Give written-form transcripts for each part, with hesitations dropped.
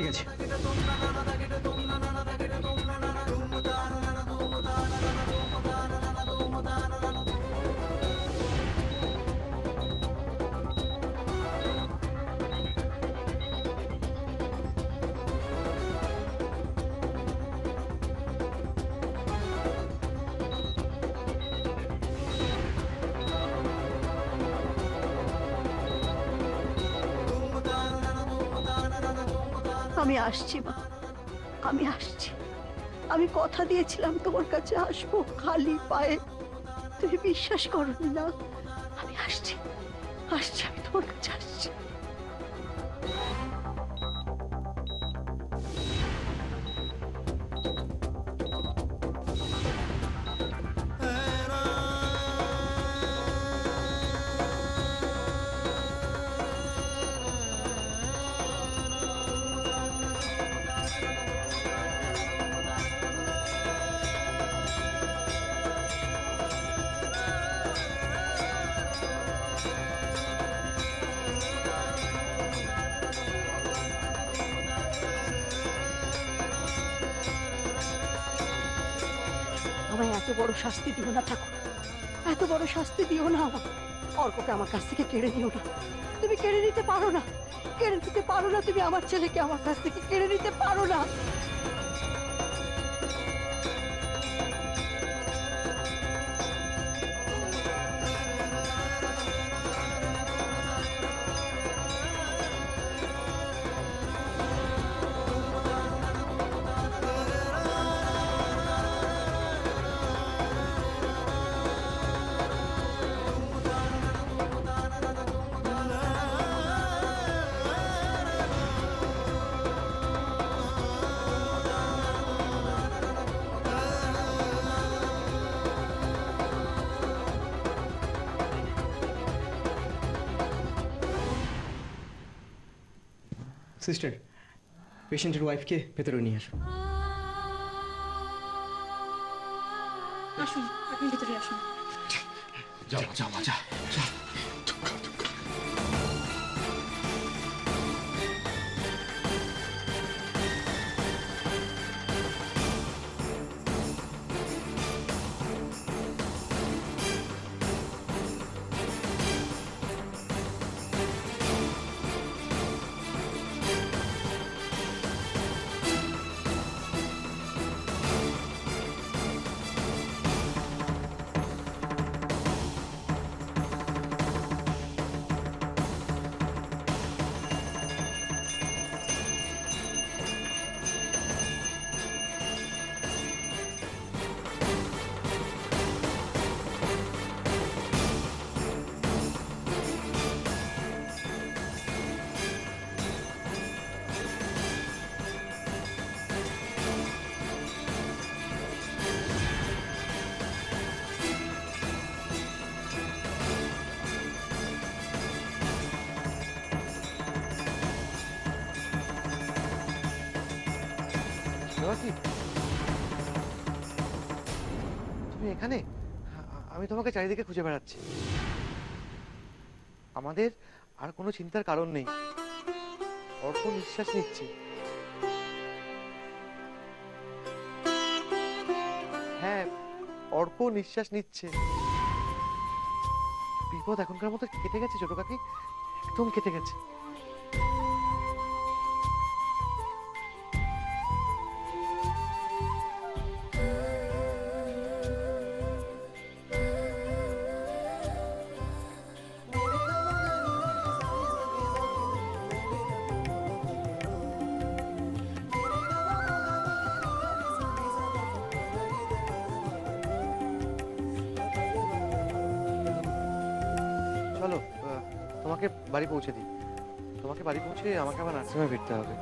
ঠিক আছে। আমি আসছি মা, আমি আসছি। আমি কথা দিয়েছিলাম তোমার কাছে আসবো খালি পায়ে, তুমি বিশ্বাস করোনি না। আমি আসছি, আসছি, আমি তোমার কাছে আসছি। আমায় এত বড় শাস্তি দিও না ঠাকুর, এত বড় শাস্তি দিও না আমার। অর্ককে আমার কাছ থেকে কেড়ে নিও না, তুমি কেড়ে নিতে পারো না, কেড়ে নিতে পারো না। তুমি আমার ছেলেকে আমার কাছ থেকে কেড়ে নিতে পারো না। সিস্টার, পেশেন্টের ওয়াইফকে ভেতরে নিয়ে আসো। আসুন, আপনি ভিতরে আসুন। যাও যাও যা যা। তুমি এখানে? আমি তোমাকে চারিদিকে খুঁজে বেড়াচ্ছি। আমাদের আর কোনো চিন্তার কারণ নেই। অর্ক নিঃশ্বাস নিচ্ছে। হ্যাঁ, অর্ক নিঃশ্বাস নিচ্ছে। বিপদ এখনকার মতো কেটে গেছে ছোট কাকি, একদম কেটে গেছে। চলো, তোমাকে বাড়ি পৌঁছে দিই। তোমাকে বাড়ি পৌঁছে আমাকে আবার নার্সিংহোমে ফিরতে হবে।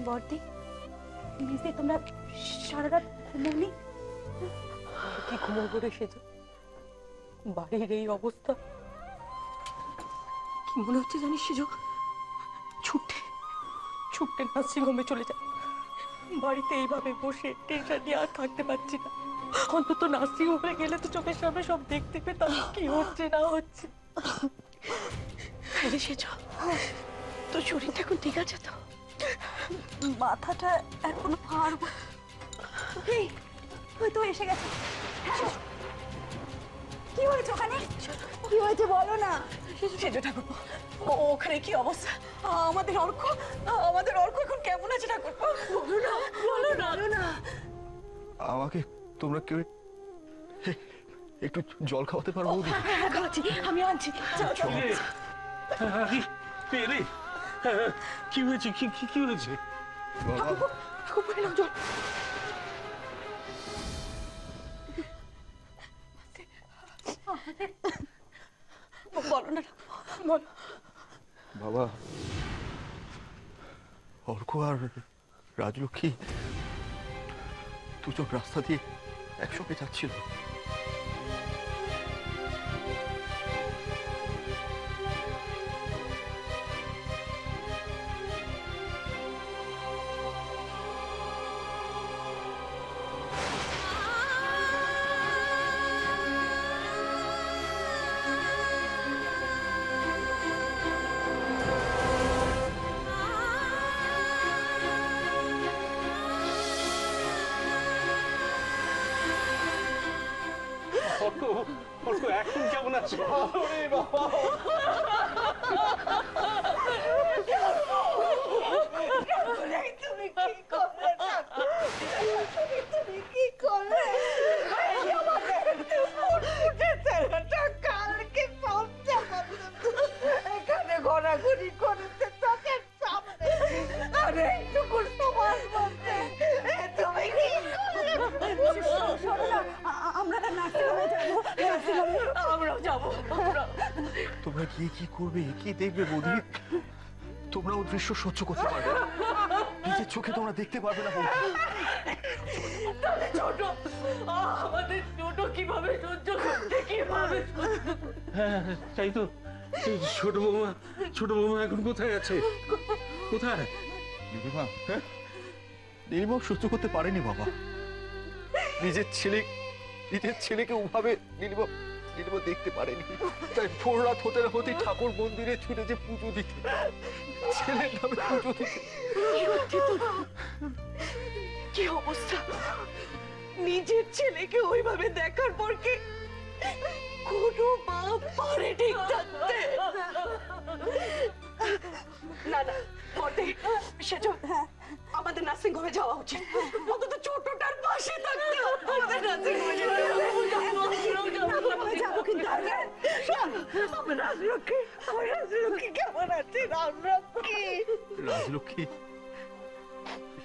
বর্দি, নিশ্চয়ই তোমরা সারা রাত ঘুমোনি? কি ঘুমোবো রে সেজ, বাড়ির এই অবস্থা। কি মনে হচ্ছে জানিস সেজ, ছুটে ছুটে নার্সিংহোমে চলে যায়। বাড়িতে এইভাবে বসে টেনশন নিয়ে আর থাকতে পারছি না। অন্তত নার্সিং হোমে গেলে তো চোখের সামনে সব দেখতে পেতাম কি হচ্ছে না হচ্ছে। সেজ, তোর শরীরটা এখন ঠিক আছে তো? মাথাটা এখনো ভার। এই ওই তো এসে গেছে। কি হয়েছে ওখানে? কি হয়েছে বলো না। সেজ ঠাকুরপো, ওখানে কি অবস্থা? আমাদের অর্ক এখন কেমন আছে ঠাকুরপো? বলো না, বলো না, বলো না। আমাকে তোমরা কেউ একটু জল খাওয়াতে পারো বৌদি? খাচ্ছি, আমি আনছি। যাও, যাও। পেরে কি হয়েছে? কি হয়েছে? ঠাকুরপো, এলাম জল। বলো না, বলো। বাবা, অর্ক আর রাজলক্ষ্মী দুজন রাস্তা দিয়ে একসঙ্গে যাচ্ছিল। অর্ক এখন কেমন আছে? তুমি কি করলে ঠাকুর? তুমি কি করলে? ছেলেটা কালকে এখানে ঘোরাঘুরি করেছে চোখের সামনে, আর এইটুকু সমাজ মধ্যে তুমি কি করলে? আমরা তো নার্সিং হোমে যাবো। আমরাও যাবো। তোমরা গিয়ে কি করবে, কি দেখবে বৌদি? তোমরা ও দৃশ্য সহ্য করতে পারবে না। নিজের চোখে তোমরা দেখতে পারবে না বৌদি। ছোট, আমাদের ছোট কিভাবে সহ্য করতে, কিভাবে সহ্য করতে? হ্যাঁ, তাই তো। এই ছোট বৌমা এখন কোথায় আছে? কোথায়? নীলিমা, হ্যাঁ, নীলিমা সহ্য করতে পারেনি বাবা। নিজের ছেলেকে ওভাবে নীলিমা দেখতে পারেনি। তাই ভোর রাত হতে না হতেই ঠাকুর মন্দিরে ছুটে যে পুজো দিতে, ছেলের নামে পুজো দিতে। কি অবস্থা! নিজের ছেলেকে ওইভাবে দেখার পর কি কোনো বাপ পারে ঠিক থাকতে? না না, বটে সেজ, আমাদের নার্সিং হোমে যাওয়া উচিত। অন্তত ছোটটার পাশে থাকতে হবে। আমাদের নার্সিং হোমে যাবো কিন্তু আমার রাজলক্ষ্মী কেমন আছে? রাজলক্ষ্মী,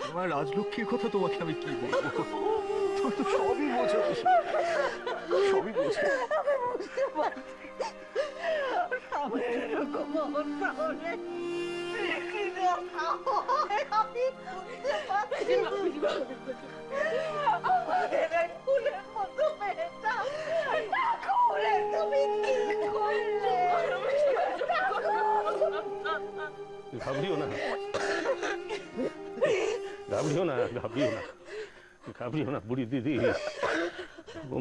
আমার রাজলক্ষ্মীর কথা তোমাকে আমি কি বলবো? তুমি তো সবই বোঝো, সবই বোঝো। আমি বুঝতে পারছি আমার এরকম অবস্থা হলে আমি বুঝতে পারছি আমাদের এক ফুলের মতো মেয়েটা ঠাকুরে তুমি কি করলে? ঘাবড়িও না, ঘাবড়িও না বুড়ি দিদি। ও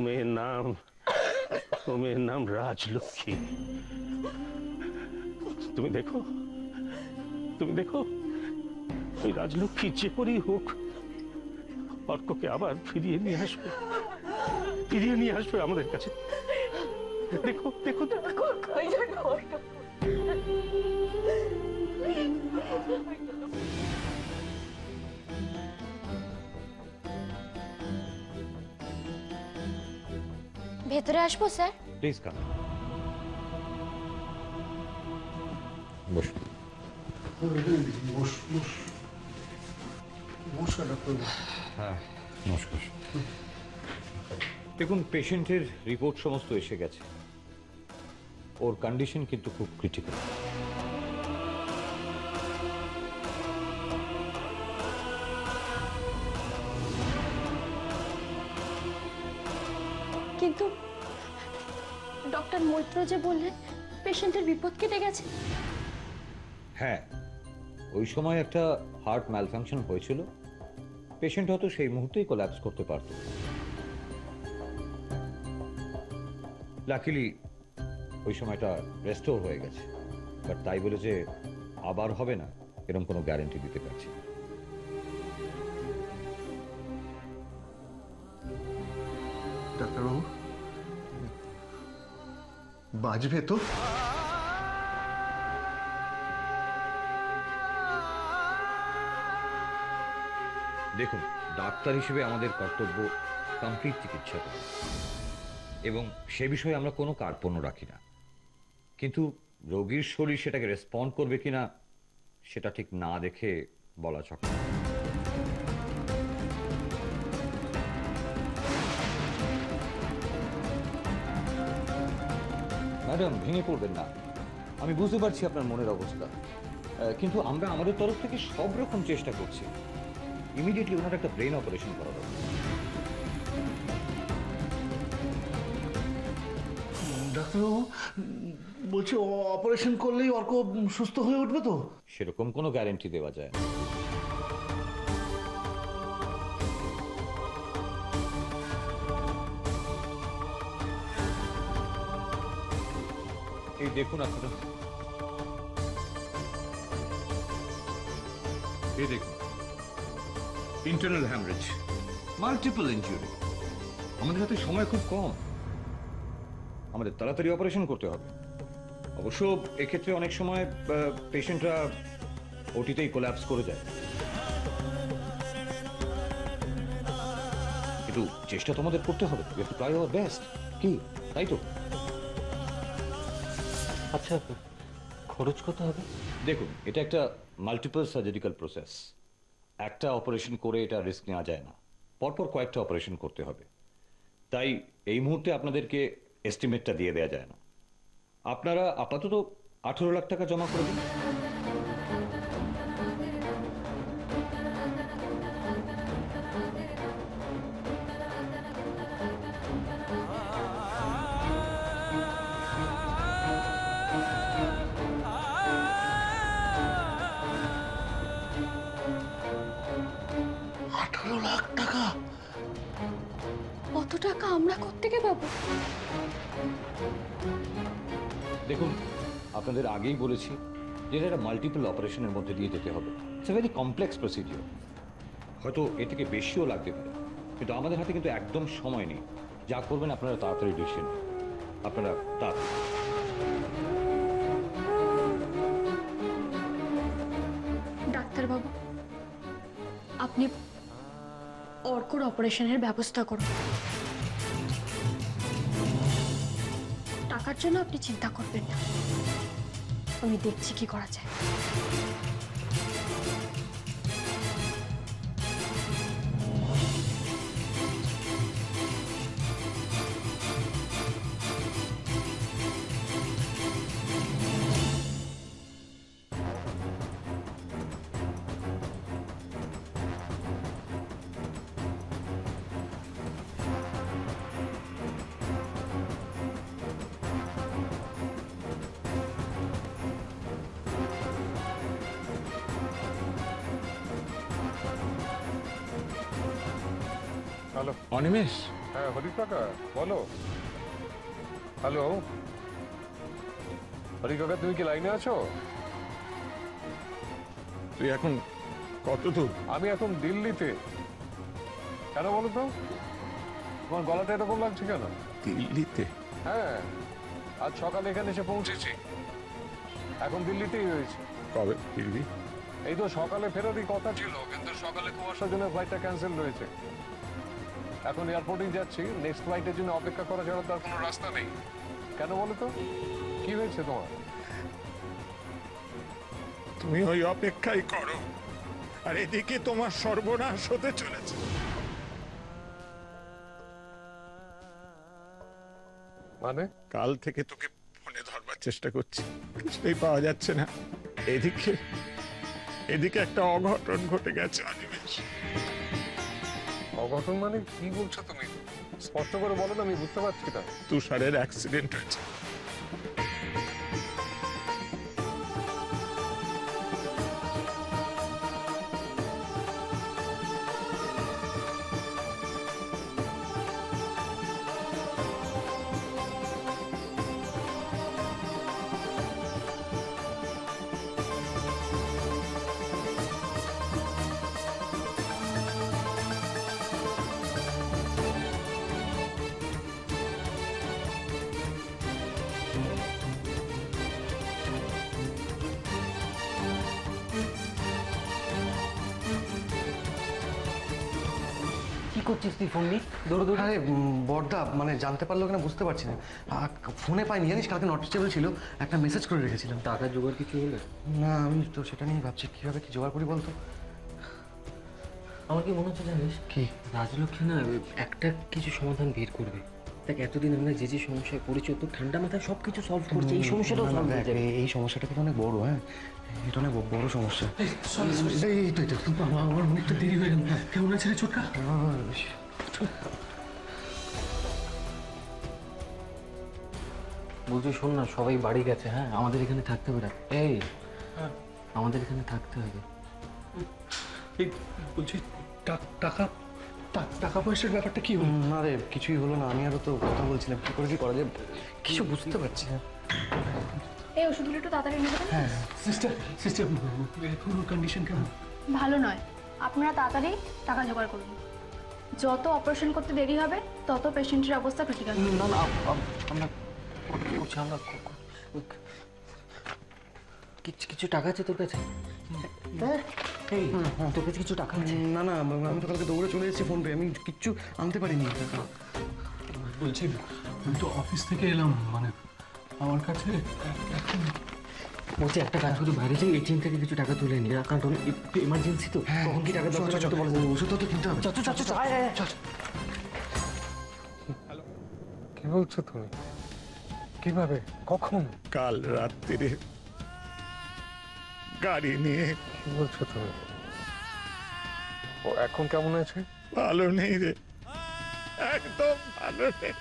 মেয়ের নাম রাজলক্ষ্মী। তুমি দেখো ওই রাজলক্ষ্মী যে করেই হোক অর্ককে আবার ফিরিয়ে নিয়ে আসবে আমাদের কাছে। দেখো ভেতরে আসবো স্যার? Please come. হ্যাঁ, নমস্কার। দেখুন, পেশেন্টের রিপোর্ট সমস্ত এসে গেছে। ওর কন্ডিশন কিন্তু খুব ক্রিটিক্যাল। কিন্তু ডক্টর মৈত্র যে বললেন পেশেন্টের বিপদ কেটে গেছে। হ্যাঁ, ওই সময় একটা হার্ট ম্যালফাংশন হয়েছিল, পেশেন্ট হয়তো সেই মুহূর্তেই কোল্যাপস করতে পারত। লাকিলি ওই সময়টা রেস্টোর হয়ে গেছে, বাট তাই বলে যে আবার হবে না এরকম কোনো গ্যারান্টি দিতে পারছি না। ডাক্তারবাবু, বাজবে তো? দেখুন, ডাক্তার হিসেবে আমাদের কর্তব্য কমপ্লিট চিকিৎসা করা, এবং সে বিষয়ে আমরা কোনো কার্পণ্য রাখি না। কিন্তু রোগীর শরীর সেটাকে রেসপন্ড করবে কিনা সেটা ঠিক না দেখে বলা চলে না। ম্যাডাম, ভেঙে পড়বেন না। আমি বুঝতে পারছি আপনার মনের অবস্থা, কিন্তু আমরা আমাদের তরফ থেকে সব রকম চেষ্টা করছি। ইমিডিয়েটলি ওনার একটা ব্রেন অপারেশন করা দরকার। ডাক্তারবাবু বলছি, অপারেশন করলেই অর্ক সুস্থ হয়ে উঠবে তো? সেরকম কোনো গ্যারান্টি দেওয়া যায় না। এই দেখুন আপনারা, এই দেখুন, ইন্টারনাল হ্যামরেজ, মাল্টিপল ইনজুরি। আমাদের হাতে সময় খুব কম, আমাদের তাড়াতাড়ি অপারেশন করতে হবে। অবশ্য এক্ষেত্রে অনেক সময় পেশেন্টরা ওটিতেই কোল্যাপস করে যায়, কিন্তু চেষ্টা তো আমাদের করতে হবে। We have to try our best, কি তাই তো? আচ্ছা, খরচ কত হবে? দেখুন, এটা একটা মাল্টিপল সার্জারিক্যাল প্রসেস। একটা অপারেশন করে এটা রিস্ক নেওয়া যায় না, পরপর কয়েকটা অপারেশন করতে হবে। তাই এই মুহূর্তে আপনাদেরকে এস্টিমেটটা দিয়ে দেওয়া যায় না। আপনারা আপাতত 18 লাখ টাকা জমা করে দিন। অত টাকা আমরা কোত্থেকে পাবো? দেখুন, আপনাদের আগেই বলেছি যে এটা মাল্টিপল অপারেশনের মধ্যে দিয়ে যেতে হবে। It's a very complex procedure. হয়তো এ থেকে বেশিও লাগতে পারে, কিন্তু আমাদের হাতে কিন্তু একদম সময় নেই। যা করবেন আপনারা তাড়াতাড়ি ডিসিশন, আপনারা তাড়াতাড়ি। ডাক্তারবাবু, আপনি অর্কর অপারেশনের ব্যবস্থা করুন। টাকার জন্য আপনি চিন্তা করবেন না, আমি দেখছি কি করা যায়। হ্যালো, অনিমেষ, হ্যাঁ হরিশ কাকা বলো। হ্যালো হরিশ কাকা, তুমি কি লাইনে আছো? তুই এখন কত দূর? আমি এখন দিল্লিতে। কেন বলো তো, তোমার গলাটা এরকম লাগছে কেন? দিল্লিতে? হ্যাঁ, আজ সকালে এখানে এসে পৌঁছেছি, এখন দিল্লিতেই রয়েছে। কবে ফিরবি? এই তো সকালে ফেরারই কথা ছিল, কিন্তু সকালে কুয়াশার জন্য ফ্লাইটটা ক্যান্সেল রয়েছে। এখন এয়ারপোর্টেই যাচ্ছি, নেক্সট ফ্লাইটের জন্য অপেক্ষা করা ছাড়া তার কোনো রাস্তা নেই। কেন বলো তো, কি হয়েছে তোমার? তুমি ওই অপেক্ষাই করো, আর এদিকে তোমার সর্বনাশ হতে চলেছে। মানে? কাল থেকে তোকে ফোনে ধরবার চেষ্টা করছি, কিছুতেই পাওয়া যাচ্ছে না। এদিকে একটা অঘটন ঘটে গেছে অনিমেষ। অঘটন মানে কি বলছো তুমি? স্পষ্ট করে বলো না, আমি বুঝতে পারছি না। তুষারের অ্যাক্সিডেন্ট হয়েছে। করছিস তুই ফোন নিয়ে দৌড়ে দৌড়ে? আরে বড়দা মানে জানতে পারলো কিনা বুঝতে পারছি না। ফোনে পাইনি জানিস, কালকে নট রিচেবল ছিল, একটা মেসেজ করে রেখেছিলাম। টাকা জোগাড় কিছু হলে? না আমি তো সেটা নিয়ে ভাবছি কিভাবে কি জোগাড় করি বলতো। আমার কি মনে হচ্ছে জানিস কি? রাজলক্ষ্মী না একটা কিছু সমাধান বের করবে। দেখ এতদিন আমরা যে যে সমস্যায় পড়েছি তো ঠান্ডা মাথায় সব কিছু সলভ করছে, এই সমস্যাটাও সলভ হয়ে যাবে। এই সমস্যাটা কিন্তু অনেক বড়, হ্যাঁ এটা অনেক বড় সমস্যা। এই তো এটা আমার অনেকটা দেরি হয়ে গেল। কেমন আছে রে ছোটকা? বলছি শোন না, সবাই বাড়ি গেছে, হ্যাঁ আমাদের এখানে থাকতে হবে। এই আমাদের এখানে থাকতে হবে। এই বলছি টাকা টাকা পয়সার ব্যাপারটা কি হলো? না রে কিছুই হলো না, আমি আরো তো কথা বলছিলাম কি করে কি করা যায়, কিছু বুঝতে পারছি না। এই ওষুধগুলো একটু তাড়াতাড়ি নিয়ে যাবেন। হ্যাঁ সিস্টার এখন কন্ডিশন কেমন? ভালো নয়, আপনারা তাড়াতাড়ি টাকা জোগাড় করুন। যত অপারেশন করতে দেরি হবে তত পেশেন্টের অবস্থা ক্রিটিক্যাল। না না আমরা করছি, আমরা কিছু টাকা আছে তোর কাছে? এই তোর কাছে কিছু টাকা আছে? না না আমি তো কালকে দৌড়ে চলে এসেছি ফোন পে, আমি কিচ্ছু আনতে পারিনি। বলছি আমি তো অফিস থেকে এলাম, মানে আমার কাছে এখন বলছি একটা কাজ করে বাইরে যাই, এটিএম থেকে কিছু টাকা তুলে নি, কারণ এমার্জেন্সি তো। কখন কি টাকা দরকার আছে তো বলে দেবো। ওষুধ তো কিনতে হবে। কি বলছো তুমি? কিভাবে, কখন? কাল রাত্রিরে গাড়ি নিয়ে। কি বলছো তুমি? ও এখন কেমন আছে? ভালো নেই রে, একদম ভালো নেই।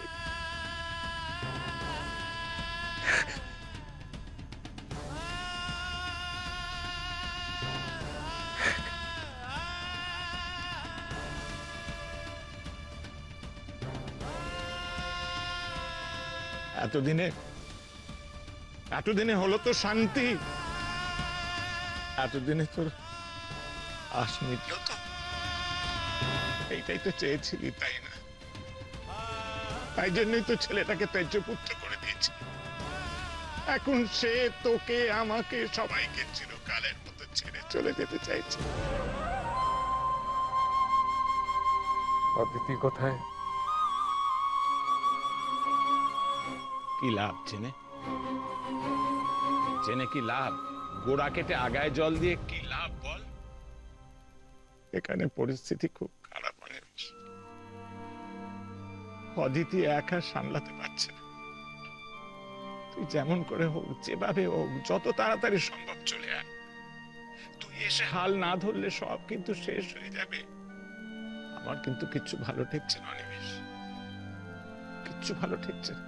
এতদিনে হলো তো শান্তি, এতদিনে তোর আশ মিটল তো। এইটাই তো চেয়েছিলি তাই না? তাই জন্যই তো ছেলেটাকে ত্যায্য পুত্র করে দিয়েছি। এখন সে তোকে আমাকে সবাইকে চিরকালের মতো ছেড়ে চলে যেতে চাইছে। অদিতি কোথায়? কি লাভ জেনে? জেনে কি লাভ? গোড়া কেটে আগায় জল দিয়ে কি লাভ বল? এখানে পরিস্থিতি খুব খারাপ, অনিমেষ। অদিতি একা সামলাতে পারছে না। তুই যেমন করে হোক, যেভাবে হোক, যত তাড়াতাড়ি সম্ভব চলে আয়। তুই এসে হাল না ধরলে সব কিন্তু শেষ হয়ে যাবে। আমার কিন্তু কিচ্ছু ভালো ঠেকছে না অনিমেষ, কিচ্ছু ভালো ঠেকছে না।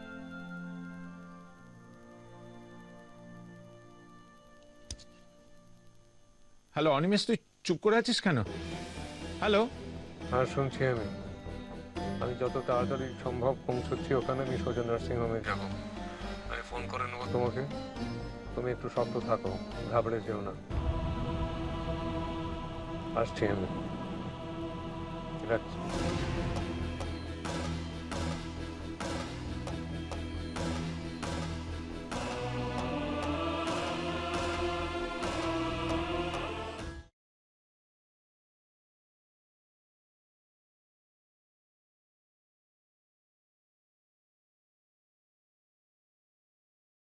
হ্যালো অনিমেষ, তুই চুপ করে আছিস কেন? হ্যালো। হ্যাঁ শুনছি আমি যত তাড়াতাড়ি সম্ভব পৌঁছচ্ছি ওখানে। আমি সোজা নার্সিংহোমে যাব, আমি ফোন করে নেবো তোমাকে। তুমি একটু শক্ত থাকো, ঘাবড়ে যেও না। আসছি আমি, রাখছি।